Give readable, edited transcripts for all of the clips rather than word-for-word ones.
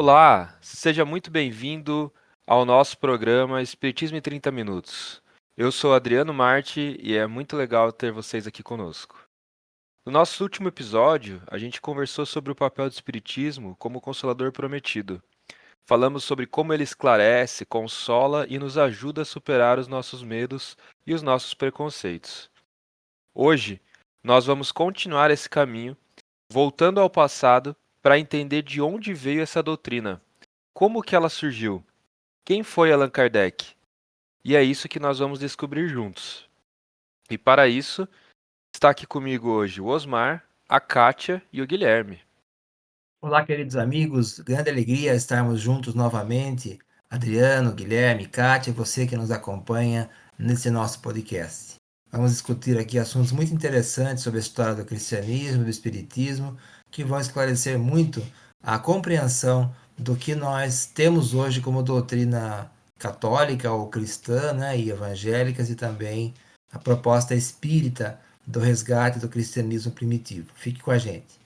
Olá, seja muito bem-vindo ao nosso programa Espiritismo em 30 Minutos. Eu sou Adriano Marti e é muito legal ter vocês aqui conosco. No nosso último episódio, a gente conversou sobre o papel do Espiritismo como consolador prometido. Falamos sobre como ele esclarece, consola e nos ajuda a superar os nossos medos e os nossos preconceitos. Hoje, nós vamos continuar esse caminho, voltando ao passado para entender de onde veio essa doutrina. Como que ela surgiu? Quem foi Allan Kardec? E é isso que nós vamos descobrir juntos. E para isso, está aqui comigo hoje o Osmar, a Kátia e o Guilherme. Olá, queridos amigos, grande alegria estarmos juntos novamente. Adriano, Guilherme, Kátia, você que nos acompanha nesse nosso podcast. Vamos discutir aqui assuntos muito interessantes sobre a história do cristianismo, do espiritismo, que vão esclarecer muito a compreensão do que nós temos hoje como doutrina católica ou cristã, né, e evangélicas, e também a proposta espírita do resgate do cristianismo primitivo. Fique com a gente.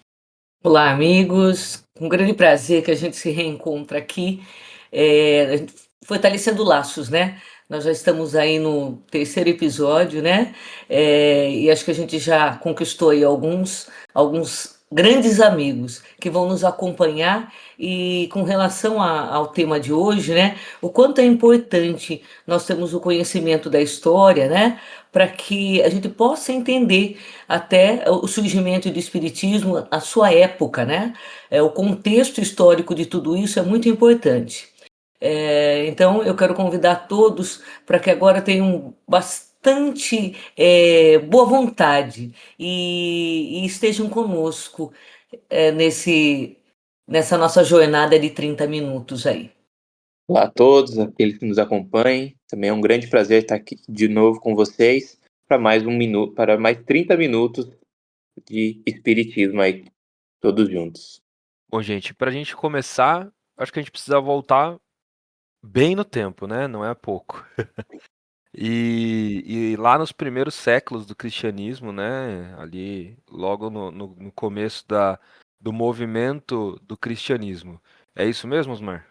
Olá, amigos. Com grande prazer que a gente se reencontra aqui, a gente fortalecendo laços, né? Nós já estamos aí no terceiro episódio, né? E acho que a gente já conquistou aí alguns grandes amigos que vão nos acompanhar. E com relação ao tema de hoje, né? O quanto é importante nós termos o conhecimento da história, né? Para que a gente possa entender até o surgimento do espiritismo, a sua época, né? O contexto histórico de tudo isso é muito importante. Então, eu quero convidar todos para que agora tenham bastante boa vontade e estejam conosco nessa nossa jornada de 30 minutos aí. Olá a todos, aqueles que nos acompanhem. Também é um grande prazer estar aqui de novo com vocês para para mais 30 minutos de espiritismo aí, todos juntos. Bom, gente, para a gente começar, acho que a gente precisa voltar bem no tempo, né? Não é pouco. E lá nos primeiros séculos do cristianismo, né? Ali, logo no começo do movimento do cristianismo. É isso mesmo, Osmar?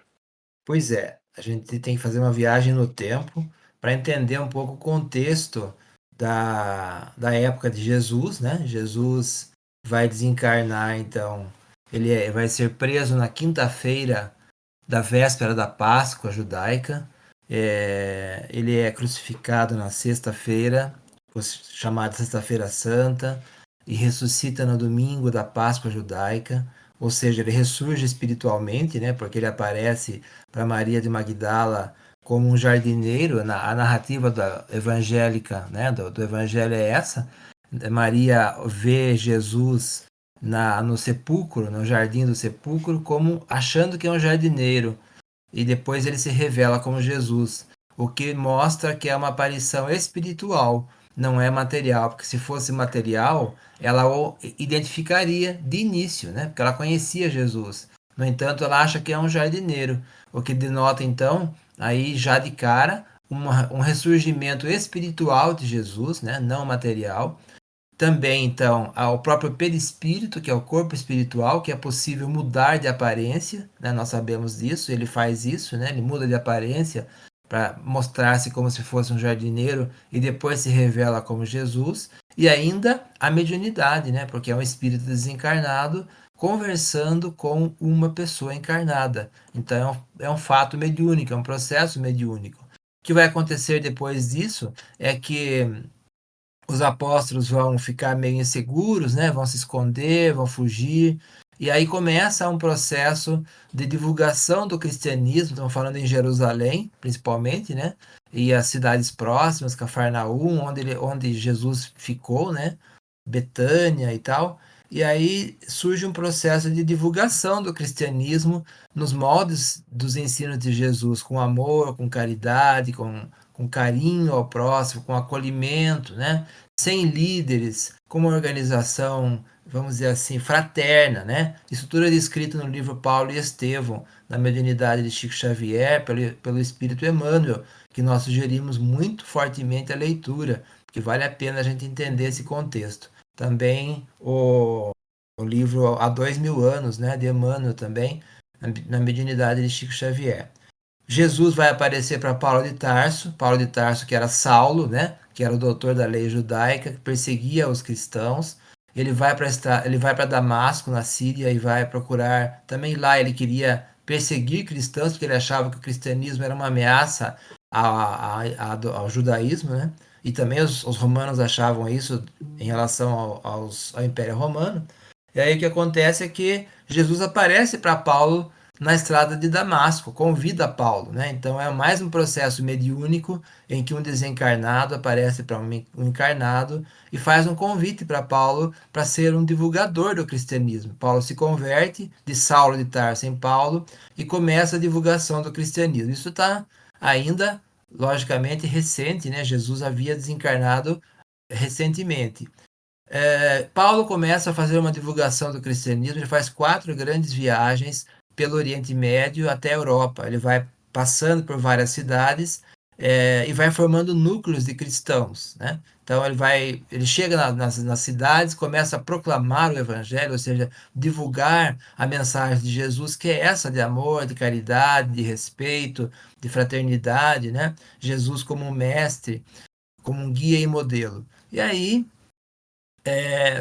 Pois é, a gente tem que fazer uma viagem no tempo para entender um pouco o contexto da época de Jesus, né? Jesus vai desencarnar, então, vai ser preso na quinta-feira da véspera da Páscoa judaica. Ele é crucificado na sexta-feira, chamada Sexta-feira Santa, e ressuscita no domingo da Páscoa judaica, ou seja, ele ressurge espiritualmente, né, porque ele aparece para Maria de Magdala como um jardineiro. A narrativa da evangélica, né, do evangelho é essa. Maria vê Jesus no sepulcro, no jardim do sepulcro, como achando que é um jardineiro, e depois ele se revela como Jesus, o que mostra que é uma aparição espiritual, não é material, porque se fosse material, ela o identificaria de início, né? Porque ela conhecia Jesus. No entanto, ela acha que é um jardineiro, o que denota então, aí já de cara, um ressurgimento espiritual de Jesus, né? Não material. Também, então, ao próprio perispírito, que é o corpo espiritual, que é possível mudar de aparência, né? Nós sabemos disso, ele faz isso, né? Ele muda de aparência para mostrar-se como se fosse um jardineiro e depois se revela como Jesus. E ainda a mediunidade, né? Porque é um espírito desencarnado conversando com uma pessoa encarnada. Então, é um fato mediúnico, é um processo mediúnico. O que vai acontecer depois disso é que os apóstolos vão ficar meio inseguros, né? Vão se esconder, vão fugir. E aí começa um processo de divulgação do cristianismo. Estamos falando em Jerusalém, principalmente, né? E as cidades próximas, Cafarnaum, onde Jesus ficou, né? Betânia e tal. E aí surge um processo de divulgação do cristianismo nos moldes dos ensinos de Jesus, com amor, com caridade, com carinho ao próximo, com acolhimento, né? Sem líderes, com uma organização, vamos dizer assim, fraterna, né? Isso tudo é descrito no livro Paulo e Estevão, na mediunidade de Chico Xavier, pelo Espírito Emmanuel, que nós sugerimos muito fortemente a leitura, porque vale a pena a gente entender esse contexto. Também o livro Há 2000 anos, né, de Emmanuel também, na mediunidade de Chico Xavier. Jesus vai aparecer para Paulo de Tarso que era Saulo, né, que era o doutor da lei judaica, que perseguia os cristãos. Ele vai para Damasco, na Síria, e vai procurar. Também lá ele queria perseguir cristãos, porque ele achava que o cristianismo era uma ameaça ao judaísmo, né? E também os romanos achavam isso em relação ao Império Romano. E aí o que acontece é que Jesus aparece para Paulo na estrada de Damasco, convida Paulo, né? Então é mais um processo mediúnico em que um desencarnado aparece para um encarnado e faz um convite para Paulo para ser um divulgador do cristianismo. Paulo se converte de Saulo de Tarso em Paulo e começa a divulgação do cristianismo. Isso está ainda, logicamente, recente, né? Jesus havia desencarnado recentemente. Paulo começa a fazer uma divulgação do cristianismo, ele faz 4 grandes viagens pelo Oriente Médio até a Europa. Ele vai passando por várias cidades e vai formando núcleos de cristãos, né? Então ele chega nas cidades, começa a proclamar o evangelho, ou seja, divulgar a mensagem de Jesus, que é essa de amor, de caridade, de respeito, de fraternidade, né? Jesus como um mestre, como um guia e modelo. E aí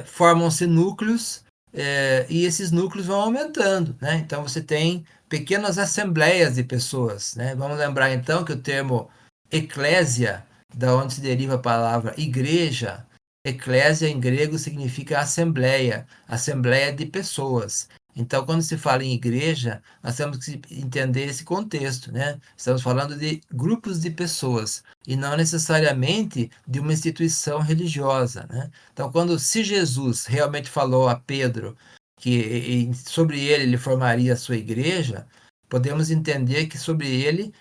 formam-se núcleos e esses núcleos vão aumentando, né? Então você tem pequenas assembleias de pessoas, né? Vamos lembrar então que o termo eclésia, da onde se deriva a palavra igreja, eclésia em grego significa assembleia, assembleia de pessoas. Então, quando se fala em igreja, nós temos que entender esse contexto, né? Estamos falando de grupos de pessoas e não necessariamente de uma instituição religiosa, né? Então, se Jesus realmente falou a Pedro que sobre ele formaria a sua igreja, podemos entender que sobre ele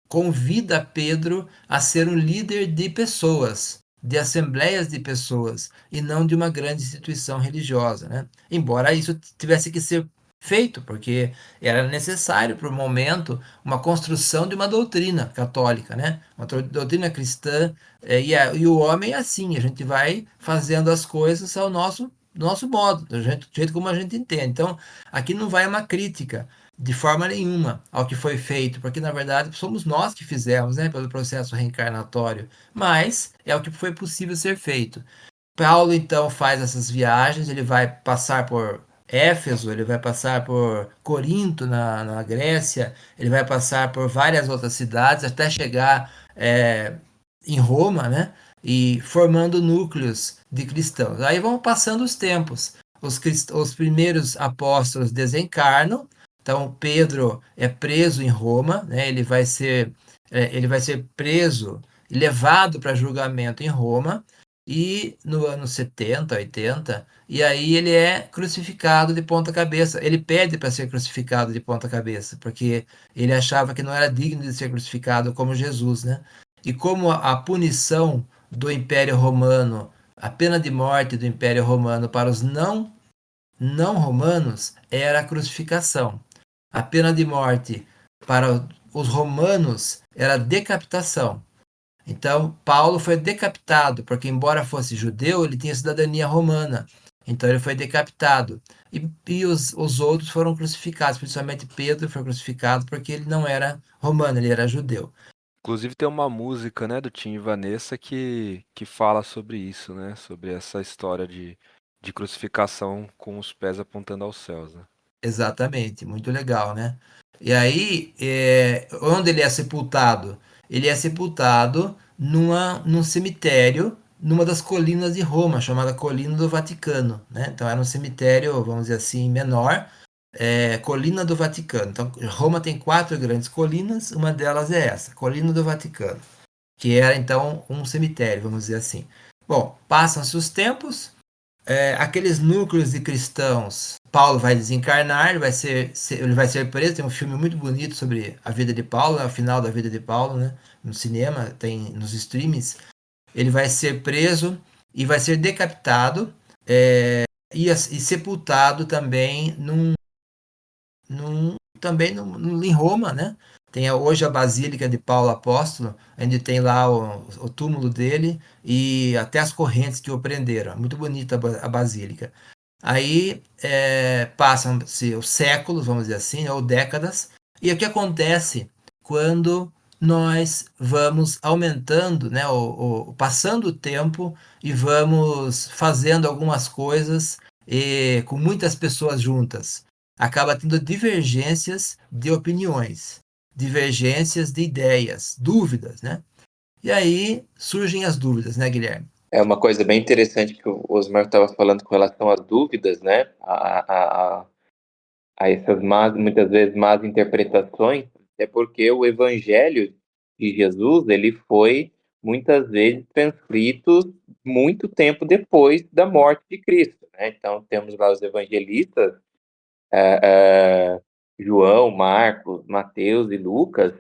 convida Pedro a ser um líder de pessoas, de assembleias de pessoas, e não de uma grande instituição religiosa, né? Embora isso tivesse que ser feito, porque era necessário para o momento uma construção de uma doutrina católica, né? Uma doutrina cristã, e o homem é assim, a gente vai fazendo as coisas do nosso modo, do jeito como a gente entende. Então, aqui não vai uma crítica de forma nenhuma ao que foi feito, porque na verdade somos nós que fizemos, né, pelo processo reencarnatório, mas é o que foi possível ser feito. Paulo então faz essas viagens, ele vai passar por Éfeso, ele vai passar por Corinto na Grécia, ele vai passar por várias outras cidades até chegar em Roma, né? E formando núcleos de cristãos. Aí vão passando os tempos. Os primeiros apóstolos desencarnam, então Pedro é preso em Roma, né? Ele vai ser preso e levado para julgamento em Roma, e no ano 70, 80, e aí ele é crucificado de ponta cabeça. Ele pede para ser crucificado de ponta cabeça, porque ele achava que não era digno de ser crucificado como Jesus, né? E como a punição do Império Romano, a pena de morte do Império Romano para os não romanos era a crucificação. A pena de morte para os romanos era a decapitação. Então, Paulo foi decapitado, porque, embora fosse judeu, ele tinha cidadania romana. Então, ele foi decapitado. E os outros foram crucificados, principalmente Pedro foi crucificado porque ele não era romano, ele era judeu. Inclusive tem uma música, né, do Tim e Vanessa que fala sobre isso, né? Sobre essa história de crucificação com os pés apontando aos céus, né? Exatamente, muito legal, né? E aí, onde ele é sepultado? Ele é sepultado num cemitério, numa das colinas de Roma, chamada Colina do Vaticano, né? Então era um cemitério, vamos dizer assim, menor, Colina do Vaticano. Então, Roma tem 4 grandes colinas, uma delas é essa, Colina do Vaticano, que era então um cemitério, vamos dizer assim. Bom, passam-se os tempos, aqueles núcleos de cristãos, Paulo vai desencarnar, ele vai ser preso. Tem um filme muito bonito sobre a vida de Paulo, o final da vida de Paulo, né? No cinema, tem nos streamings. Ele vai ser preso e vai ser decapitado, e sepultado também em Roma, né? Tem hoje a Basílica de Paulo Apóstolo, onde tem lá o túmulo dele e até as correntes que o prenderam. Muito bonita a basílica. Aí passam-se os séculos, vamos dizer assim, ou décadas, e o que acontece quando nós vamos aumentando, né, passando o tempo e vamos fazendo algumas coisas com muitas pessoas juntas. Acaba tendo divergências de opiniões, divergências de ideias, dúvidas, né? E aí surgem as dúvidas, né, Guilherme? É uma coisa bem interessante que o Osmar estava falando com relação às dúvidas, né? A essas muitas vezes más interpretações, é porque o Evangelho de Jesus ele foi muitas vezes transcrito muito tempo depois da morte de Cristo, né? Então temos lá os evangelistas, João, Marcos, Mateus e Lucas,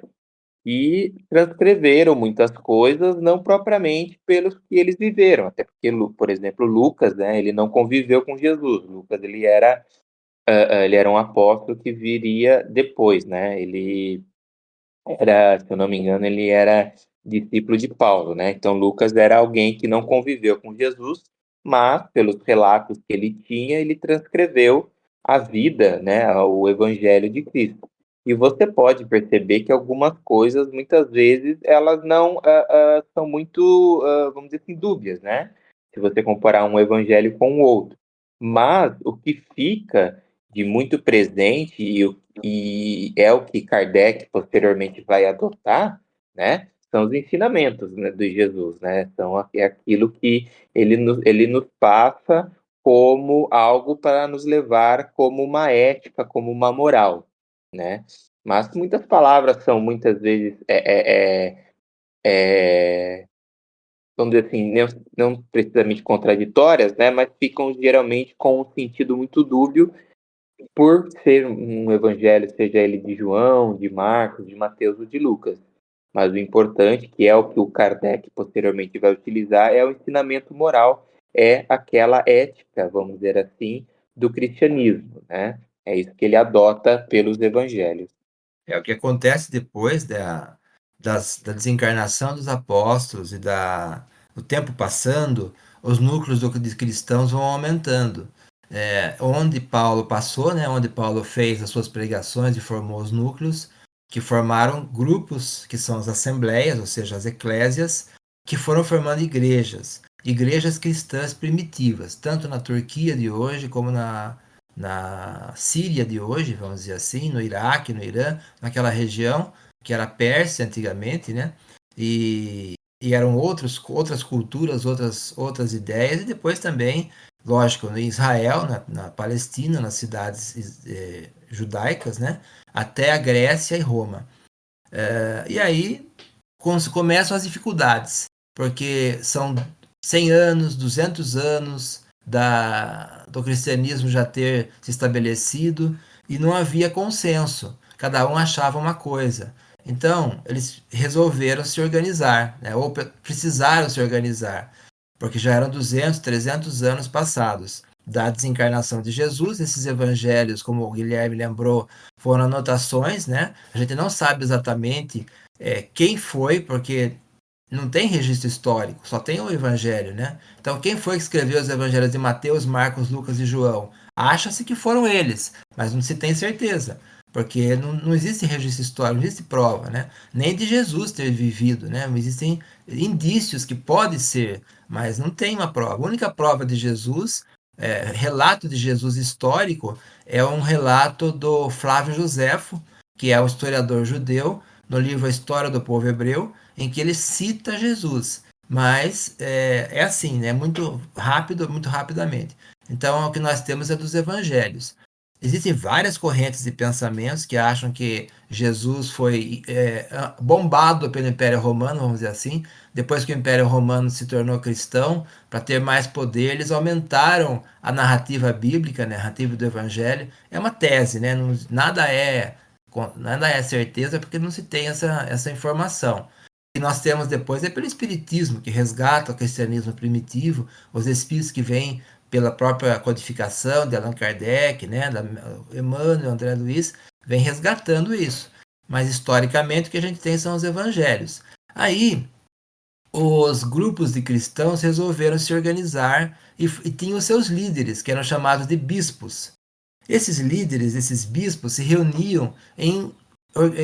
e transcreveram muitas coisas, não propriamente pelos que eles viveram, até porque, por exemplo, Lucas, né, ele não conviveu com Jesus. Lucas, ele era um apóstolo que viria depois, né? Ele era, se eu não me engano, ele era discípulo de Paulo, né? Então Lucas era alguém que não conviveu com Jesus, mas pelos relatos que ele tinha, ele transcreveu a vida, né, o evangelho de Cristo. E você pode perceber que algumas coisas, muitas vezes, elas não são muito, vamos dizer assim, dúbias, né? Se você comparar um evangelho com o outro. Mas o que fica de muito presente e é o que Kardec posteriormente vai adotar, né? São os ensinamentos, né, de Jesus, né? É aquilo que ele nos passa como algo para nos levar como uma ética, como uma moral, né? Mas muitas palavras são muitas vezes vamos dizer assim, não precisamente contraditórias, né? Mas ficam geralmente com um sentido muito dúbio por ser um evangelho, seja ele de João, de Marcos, de Mateus ou de Lucas. Mas o importante, que é o que o Kardec posteriormente vai utilizar, é o ensinamento moral, é aquela ética, vamos dizer assim, do cristianismo, né? É isso que ele adota pelos evangelhos. É o que acontece depois da desencarnação dos apóstolos e do tempo passando, os núcleos de cristãos vão aumentando. Onde Paulo passou, né, onde Paulo fez as suas pregações e formou os núcleos, que formaram grupos, que são as assembleias, ou seja, as eclésias, que foram formando igrejas cristãs primitivas, tanto na Turquia de hoje como na Síria de hoje, vamos dizer assim, no Iraque, no Irã, naquela região que era Pérsia antigamente, né? E eram outras culturas, outras ideias, e depois também, lógico, em Israel, na Palestina, nas cidades judaicas, né? Até a Grécia e Roma. E aí começam as dificuldades, porque são 100 anos, 200 anos do cristianismo já ter se estabelecido e não havia consenso, cada um achava uma coisa. Então, eles resolveram se organizar, né? Ou precisaram se organizar, porque já eram 200, 300 anos passados da desencarnação de Jesus. Esses evangelhos, como o Guilherme lembrou, foram anotações, né? A gente não sabe exatamente quem foi, porque não tem registro histórico, só tem o Evangelho, né? Então, quem foi que escreveu os Evangelhos de Mateus, Marcos, Lucas e João? Acha-se que foram eles, mas não se tem certeza, porque não existe registro histórico, não existe prova, né? Nem de Jesus ter vivido, né? Existem indícios que pode ser, mas não tem uma prova. A única prova de Jesus, relato de Jesus histórico, é um relato do Flávio Joséfo, que é um historiador judeu, no livro A História do Povo Hebreu, em que ele cita Jesus, mas é assim, né? Muito rápido, muito rapidamente. Então, o que nós temos é dos evangelhos. Existem várias correntes de pensamentos que acham que Jesus foi bombado pelo Império Romano, vamos dizer assim. Depois que o Império Romano se tornou cristão, para ter mais poder, eles aumentaram a narrativa bíblica, né, a narrativa do Evangelho. É uma tese, né? Nada é certeza porque não se tem essa informação. O que nós temos depois é pelo Espiritismo, que resgata o cristianismo primitivo, os espíritos que vêm pela própria codificação de Allan Kardec, né, da Emmanuel, André Luiz, vem resgatando isso. Mas historicamente o que a gente tem são os evangelhos. Aí os grupos de cristãos resolveram se organizar e tinham seus líderes, que eram chamados de bispos. Esses líderes, esses bispos, se reuniam em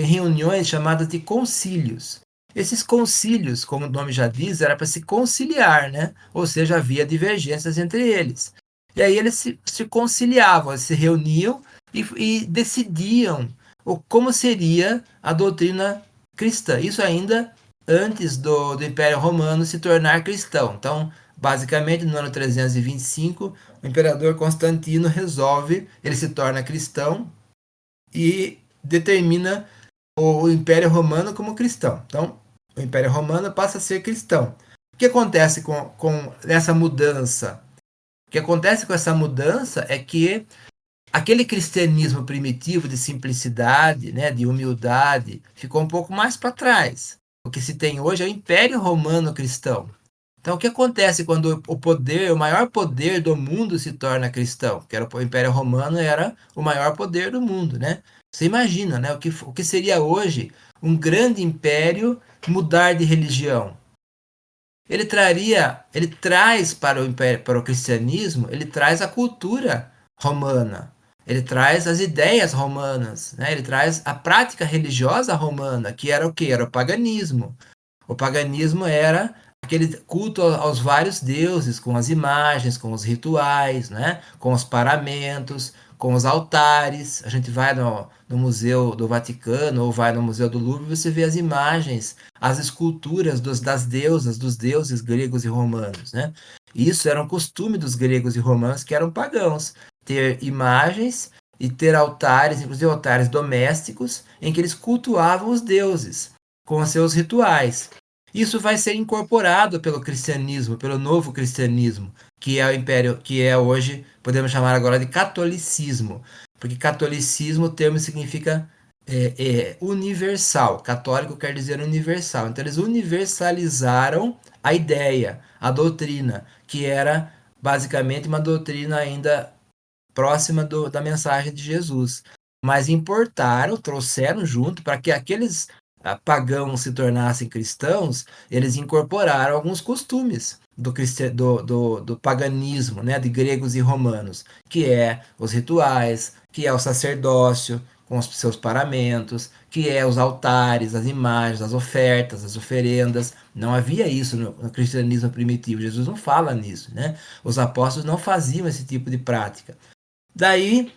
reuniões chamadas de concílios. Esses concílios, como o nome já diz, era para se conciliar, né? Ou seja, havia divergências entre eles. E aí eles se conciliavam, eles se reuniam e decidiam como seria a doutrina cristã. Isso ainda antes do Império Romano se tornar cristão. Então, basicamente, no ano 325, o imperador Constantino resolve, ele se torna cristão e determina o Império Romano como cristão. Então, o Império Romano passa a ser cristão. O que acontece com essa mudança? O que acontece com essa mudança é que aquele cristianismo primitivo de simplicidade, né, de humildade, ficou um pouco mais para trás. O que se tem hoje é o Império Romano cristão. Então, o que acontece quando o maior poder do mundo se torna cristão? Que era o Império Romano era o maior poder do mundo, né? Você imagina, né? O que seria hoje um grande império mudar de religião? Ele traz para o império, para o cristianismo, ele traz a cultura romana, ele traz as ideias romanas, né? Ele traz a prática religiosa romana, que era o que? Era o paganismo. O paganismo era aquele culto aos vários deuses, com as imagens, com os rituais, né? Com os paramentos, com os altares. A gente vai no Museu do Vaticano ou vai no Museu do Louvre, você vê as imagens, as esculturas das deusas, dos deuses gregos e romanos, né? Isso era um costume dos gregos e romanos que eram pagãos, ter imagens e ter altares, inclusive altares domésticos, em que eles cultuavam os deuses com os seus rituais. Isso vai ser incorporado pelo cristianismo, pelo novo cristianismo, que é o império, que é hoje, podemos chamar agora de catolicismo, porque catolicismo, o termo significa universal. Católico quer dizer universal. Então eles universalizaram a ideia, a doutrina, que era basicamente uma doutrina ainda próxima da mensagem de Jesus. Mas importaram, trouxeram junto para que aqueles pagãos se tornassem cristãos, eles incorporaram alguns costumes do paganismo, né, de gregos e romanos, que é os rituais, que é o sacerdócio com os seus paramentos, que é os altares, as imagens, as ofertas, as oferendas. Não havia isso no cristianismo primitivo. Jesus não fala nisso, né? Os apóstolos não faziam esse tipo de prática. Daí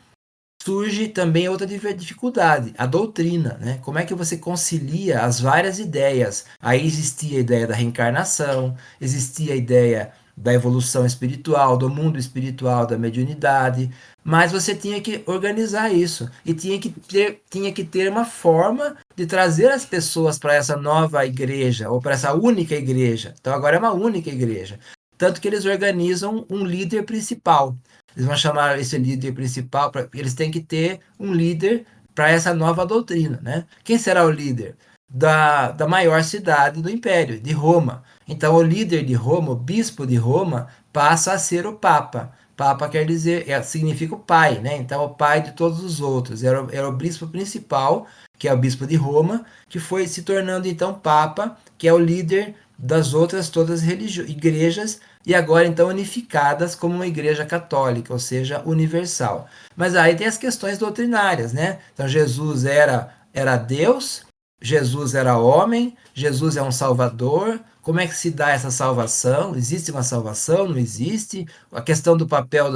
surge também outra dificuldade, a doutrina, né? Como é que você concilia as várias ideias? Aí existia a ideia da reencarnação, existia a ideia da evolução espiritual, do mundo espiritual, da mediunidade, mas você tinha que organizar isso e tinha que ter uma forma de trazer as pessoas para essa nova igreja ou para essa única igreja. Então agora é uma única igreja. Tanto que eles organizam um líder principal. Eles vão chamar esse líder principal, eles têm que ter um líder para essa nova doutrina, né? Quem será o líder? Da maior cidade do império, de Roma. Então, o líder de Roma, o bispo de Roma, passa a ser o Papa. Papa quer dizer, significa o pai, né? Então, o pai de todos os outros. Era o bispo principal, que é o bispo de Roma, que foi se tornando então Papa, que é o líder das outras todas igrejas e agora então unificadas como uma igreja católica, ou seja, universal. Mas aí tem as questões doutrinárias, né? Então Jesus era Deus, Jesus era homem, Jesus é um salvador. Como é que se dá essa salvação? Existe uma salvação? Não existe? A questão do papel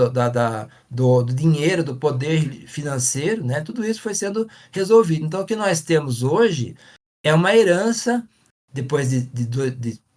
do dinheiro, do poder financeiro, né? Tudo isso foi sendo resolvido. Então, o que nós temos hoje é uma herança, depois de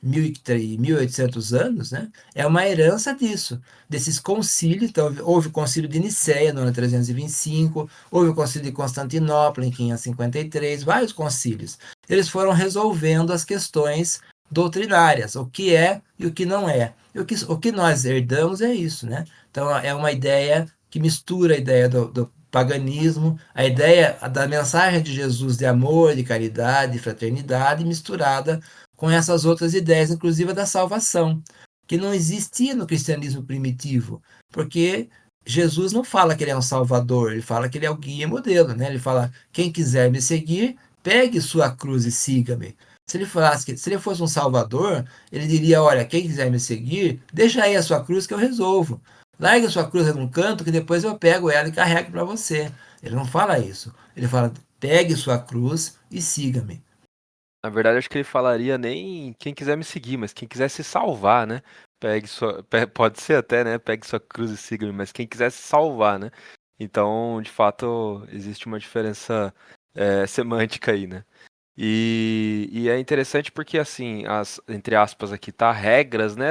1.800 anos, né? É uma herança disso, desses concílios. Então, houve o concílio de Nicéia no ano 325, houve o concílio de Constantinopla em 553, vários concílios. Eles foram resolvendo as questões doutrinárias, o que é e o que não é. E o que nós herdamos é isso, né? Então, é uma ideia que mistura a ideia do paganismo, a ideia da mensagem de Jesus de amor, de caridade, de fraternidade, misturada com essas outras ideias, inclusive a da salvação, que não existia no cristianismo primitivo, porque Jesus não fala que ele é um salvador, ele fala que ele é o guia e modelo, né? Ele fala: quem quiser me seguir, pegue sua cruz e siga-me. Se ele falasse que se ele fosse um salvador, ele diria: olha, quem quiser me seguir, deixa aí a sua cruz que eu resolvo. Larga a sua cruz num canto que depois eu pego ela e carrego para você. Ele não fala isso. Ele fala: pegue sua cruz e siga-me. Na verdade, acho que ele falaria nem quem quiser me seguir, mas quem quiser se salvar, né? Pode ser até, né? Pegue sua cruz e siga-me, mas quem quiser se salvar, né? Então, de fato, existe uma diferença semântica aí, né? E é interessante porque, assim, entre aspas aqui, tá, regras, né,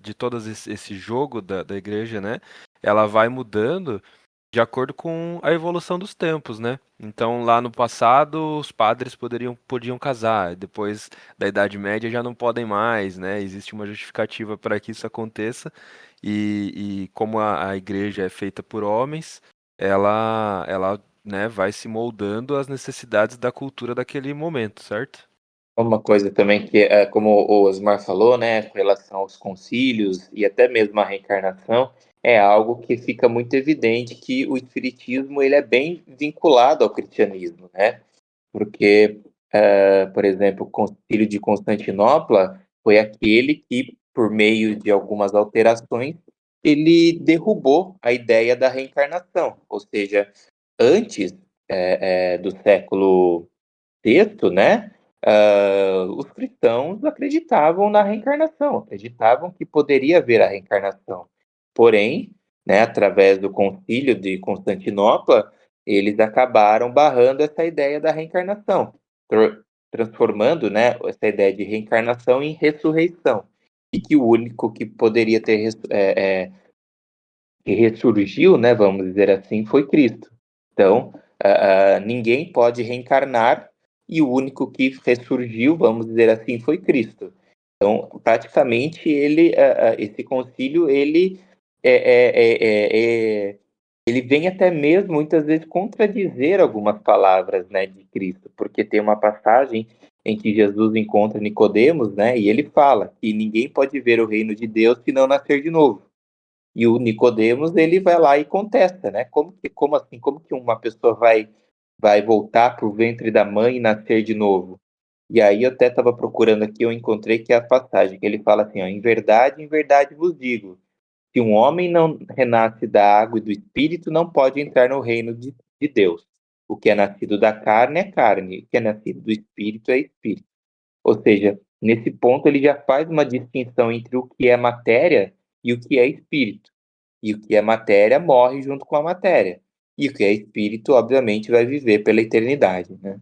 de todo esse jogo da igreja, né, ela vai mudando de acordo com a evolução dos tempos, né? Então, lá no passado, os padres podiam casar, depois da Idade Média já não podem mais, né? Existe uma justificativa para que isso aconteça, e como a igreja é feita por homens, ela, né, vai se moldando às necessidades da cultura daquele momento, certo? Uma coisa também que, como o Osmar falou, né, com relação aos concílios e até mesmo a reencarnação, é algo que fica muito evidente que o espiritismo ele é bem vinculado ao cristianismo, né? Porque, por exemplo, o Concílio de Constantinopla foi aquele que, por meio de algumas alterações, ele derrubou a ideia da reencarnação, ou seja, antes do século VI, né? Os cristãos acreditavam na reencarnação, acreditavam que poderia haver a reencarnação. Porém, né, através do Concílio de Constantinopla, eles acabaram barrando essa ideia da reencarnação, transformando, né, essa ideia de reencarnação em ressurreição, e que o único que poderia ter que ressurgiu, né, vamos dizer assim, foi Cristo. Então, ninguém pode reencarnar e o único que ressurgiu, vamos dizer assim, foi Cristo. Então, praticamente, esse concílio, é, é, é, é, ele vem até mesmo, muitas vezes, contradizer algumas palavras, né, de Cristo, porque tem uma passagem em que Jesus encontra Nicodemos, né, e ele fala que ninguém pode ver o reino de Deus se não nascer de novo. E o Nicodemos, ele vai lá e contesta, né? Como assim? Como que uma pessoa vai voltar para o ventre da mãe e nascer de novo? E aí eu até estava procurando aqui, eu encontrei que é a passagem que ele fala assim, ó, em verdade vos digo, se um homem não renasce da água e do espírito, não pode entrar no reino de Deus. O que é nascido da carne é carne, o que é nascido do espírito é espírito. Ou seja, nesse ponto ele já faz uma distinção entre o que é matéria e o que é espírito. E o que é matéria morre junto com a matéria. E o que é espírito, obviamente, vai viver pela eternidade, né?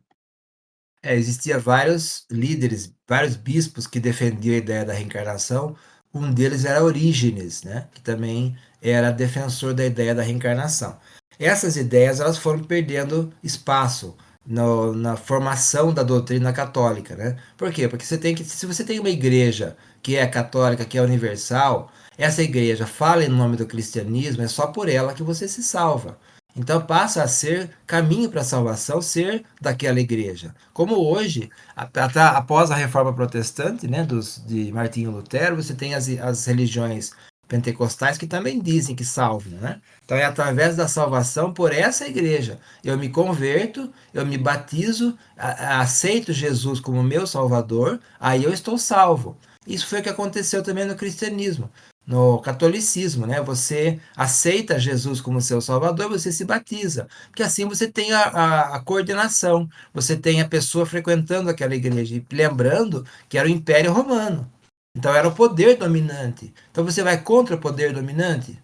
Existia vários líderes, vários bispos que defendiam a ideia da reencarnação. Um deles era Orígenes, né? Que também era defensor da ideia da reencarnação. Essas ideias elas foram perdendo espaço na formação da doutrina católica, né? Por quê? Porque se você tem uma igreja que é católica, que é universal, essa igreja fala em nome do cristianismo, é só por ela que você se salva. Então passa a ser caminho para a salvação ser daquela igreja. Como hoje, após a reforma protestante, né, de Martinho Lutero, você tem as religiões pentecostais que também dizem que salvam, né? Então é através da salvação por essa igreja. Eu me converto, eu me batizo, aceito Jesus como meu salvador, aí eu estou salvo. Isso foi o que aconteceu também no cristianismo. No catolicismo, né? Você aceita Jesus como seu salvador, você se batiza, porque assim você tem a coordenação, você tem a pessoa frequentando aquela igreja, e lembrando que era o Império Romano, então era o poder dominante. Então você vai contra o poder dominante?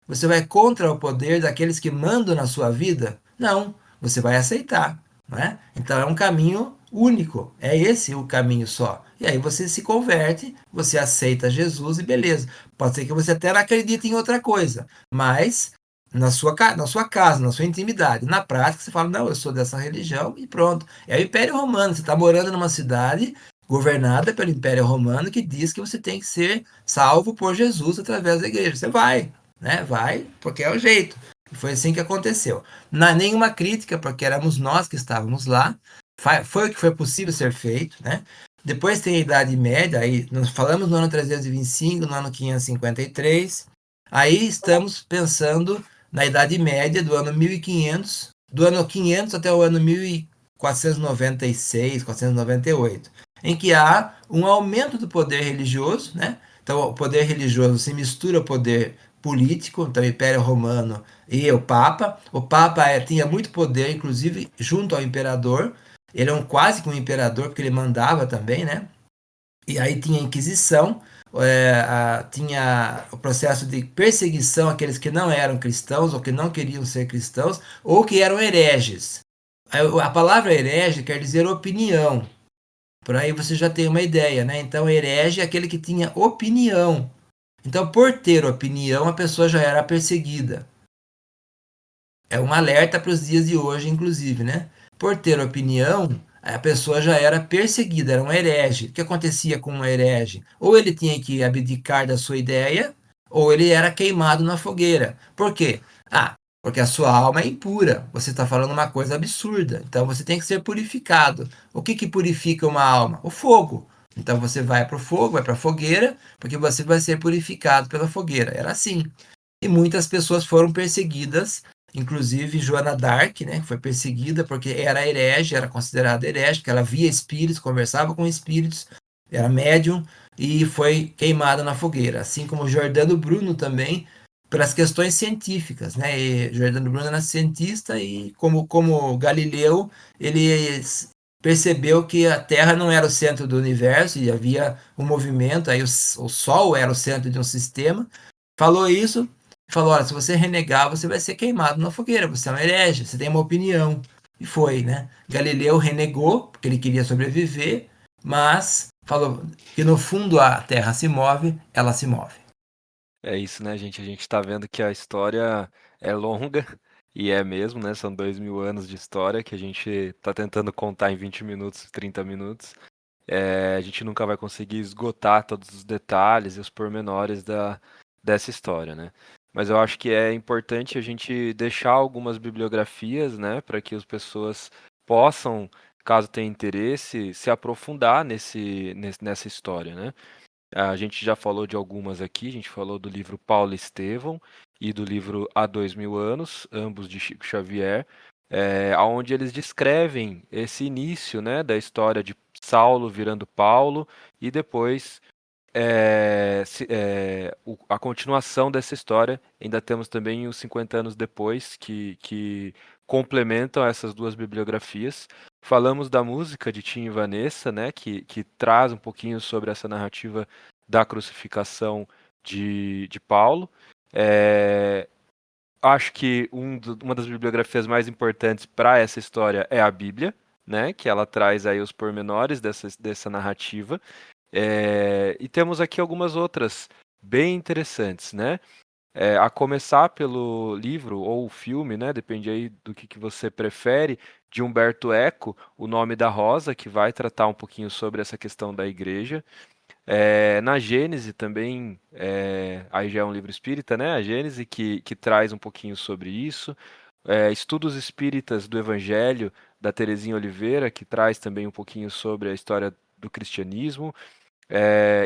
Você vai contra o poder daqueles que mandam na sua vida? Não, você vai aceitar, não é? Então é um caminho único, é esse o caminho só. E aí você se converte, você aceita Jesus e beleza. Pode ser que você até não acredite em outra coisa, mas na sua casa, na sua intimidade, na prática você fala, não, eu sou dessa religião e pronto. É o Império Romano, você está morando numa cidade governada pelo Império Romano que diz que você tem que ser salvo por Jesus através da igreja. Você vai, né? Vai, porque é o jeito. E foi assim que aconteceu. Não há nenhuma crítica, porque éramos nós que estávamos lá. Foi o que foi possível ser feito, né? Depois tem a Idade Média, aí nós falamos no ano 325, no ano 553. Aí estamos pensando na Idade Média do ano 1500, do ano 500 até o ano 1496, 498. em que há um aumento do poder religioso, né? Então, o poder religioso se mistura ao poder político, então o Império Romano e o Papa. O Papa tinha muito poder, inclusive junto ao imperador. Ele é quase que um imperador, porque ele mandava também, né? E aí tinha a Inquisição, tinha o processo de perseguição àqueles que não eram cristãos ou que não queriam ser cristãos ou que eram hereges. A palavra herege quer dizer opinião. Por aí você já tem uma ideia, né? Então, herege é aquele que tinha opinião. Então, por ter opinião, a pessoa já era perseguida. É um alerta para os dias de hoje, inclusive, né? Por ter opinião, a pessoa já era perseguida, era um herege. O que acontecia com um herege? Ou ele tinha que abdicar da sua ideia, ou ele era queimado na fogueira. Por quê? Porque a sua alma é impura. Você está falando uma coisa absurda. Então você tem que ser purificado. O que purifica uma alma? O fogo. Então você vai para o fogo, vai para a fogueira, porque você vai ser purificado pela fogueira. Era assim. E muitas pessoas foram perseguidas, inclusive Joana d'Arc, né, que foi perseguida porque era herege, era considerada herege, porque ela via espíritos, conversava com espíritos, era médium e foi queimada na fogueira. Assim como Giordano Bruno também, pelas questões científicas, né? E Giordano Bruno era cientista e como Galileu, ele percebeu que a Terra não era o centro do universo e havia um movimento, aí o Sol era o centro de um sistema. Falou isso, falou: olha, se você renegar, você vai ser queimado na fogueira, você é um herege, você tem uma opinião. E foi, né? Galileu renegou, porque ele queria sobreviver, mas falou que no fundo a Terra se move, ela se move. É isso, né, gente? A gente tá vendo que a história é longa, e é mesmo, né? São 2000 anos de história que a gente tá tentando contar em 20 minutos, 30 minutos. A gente nunca vai conseguir esgotar todos os detalhes e os pormenores dessa história, né? Mas eu acho que é importante a gente deixar algumas bibliografias, né, para que as pessoas possam, caso tenha interesse, se aprofundar nessa história, né? A gente já falou de algumas aqui, a gente falou do livro Paulo Estevão e do livro Há 2000 anos, ambos de Chico Xavier, onde eles descrevem esse início, né, da história de Saulo virando Paulo e depois a continuação dessa história. Ainda temos também os 50 anos depois que complementam essas duas bibliografias. Falamos da música de Tim e Vanessa, né, que traz um pouquinho sobre essa narrativa da crucificação de Paulo. Acho que uma das bibliografias mais importantes para essa história é a Bíblia, né, que ela traz aí os pormenores dessa narrativa. E temos aqui algumas outras bem interessantes, né? A começar pelo livro ou o filme, né? Depende aí do que você prefere, de Humberto Eco, O Nome da Rosa, que vai tratar um pouquinho sobre essa questão da igreja. Na Gênese também, aí já é um livro espírita, né? A Gênese que traz um pouquinho sobre isso. Estudos Espíritas do Evangelho, da Terezinha Oliveira, que traz também um pouquinho sobre a história do cristianismo.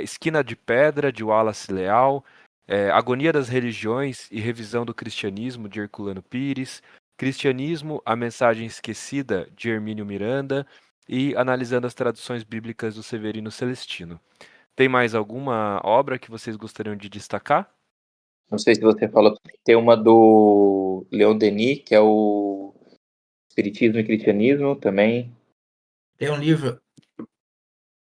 Esquina de Pedra, de Wallace Leal. Agonia das Religiões e Revisão do Cristianismo, de Herculano Pires. Cristianismo, a Mensagem Esquecida, de Hermínio Miranda. E Analisando as Traduções Bíblicas do Severino Celestino. Tem mais alguma obra que vocês gostariam de destacar? Não sei se você falou, tem uma do Leon Denis, que é o Espiritismo e Cristianismo também. Tem um livro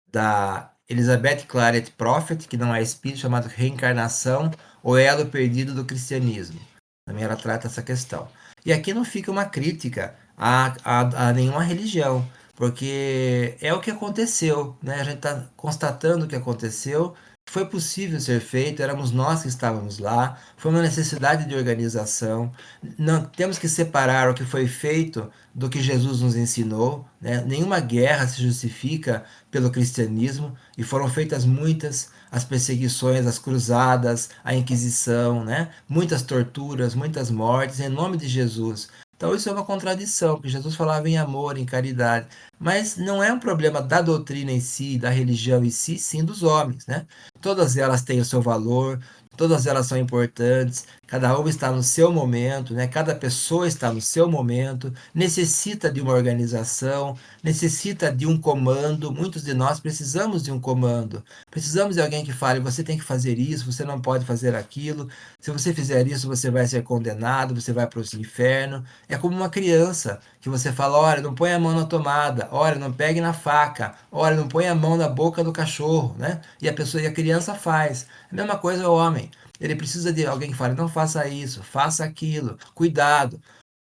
da Elizabeth Claret Prophet, que não é espírito, chamado Reencarnação, o Elo Perdido do Cristianismo. Também ela trata essa questão. E aqui não fica uma crítica a nenhuma religião, porque é o que aconteceu, né? A gente está constatando o que aconteceu, foi possível ser feito, éramos nós que estávamos lá, foi uma necessidade de organização. Não temos que separar o que foi feito do que Jesus nos ensinou, né? Nenhuma guerra se justifica pelo cristianismo e foram feitas muitas as perseguições, as cruzadas, a Inquisição, né? Muitas torturas, muitas mortes em nome de Jesus. Então isso é uma contradição, porque Jesus falava em amor, em caridade, mas não é um problema da doutrina em si, da religião em si, sim dos homens, né? Todas elas têm o seu valor, todas elas são importantes, cada uma está no seu momento, né? Cada pessoa está no seu momento, necessita de uma organização, necessita de um comando. Muitos de nós precisamos de um comando, precisamos de alguém que fale: você tem que fazer isso, você não pode fazer aquilo, se você fizer isso, você vai ser condenado, você vai para o inferno. É como uma criança que você fala: olha, não põe a mão na tomada, olha, não pegue na faca, olha, não põe a mão na boca do cachorro, né? E a criança faz. A mesma coisa o homem. Ele precisa de alguém que fale: não faça isso, faça aquilo, cuidado.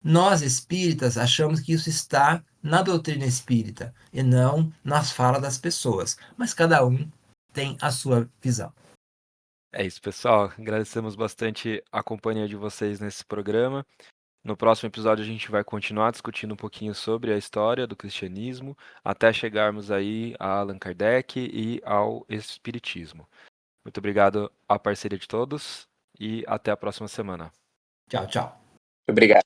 Nós espíritas achamos que isso está na doutrina espírita e não nas falas das pessoas, mas cada um tem a sua visão. É isso, pessoal. Agradecemos bastante a companhia de vocês nesse programa. No próximo episódio a gente vai continuar discutindo um pouquinho sobre a história do cristianismo, até chegarmos aí a Allan Kardec e ao Espiritismo. Muito obrigado à parceria de todos e até a próxima semana. Tchau, tchau. Obrigado.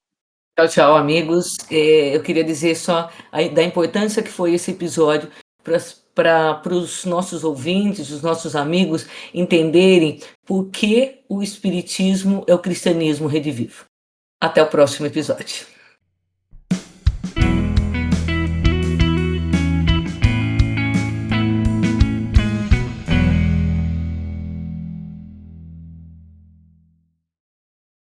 Tchau, tchau, amigos. Eu queria dizer só da importância que foi esse episódio para os nossos ouvintes, os nossos amigos entenderem por que o Espiritismo é o cristianismo redivivo. Até o próximo episódio.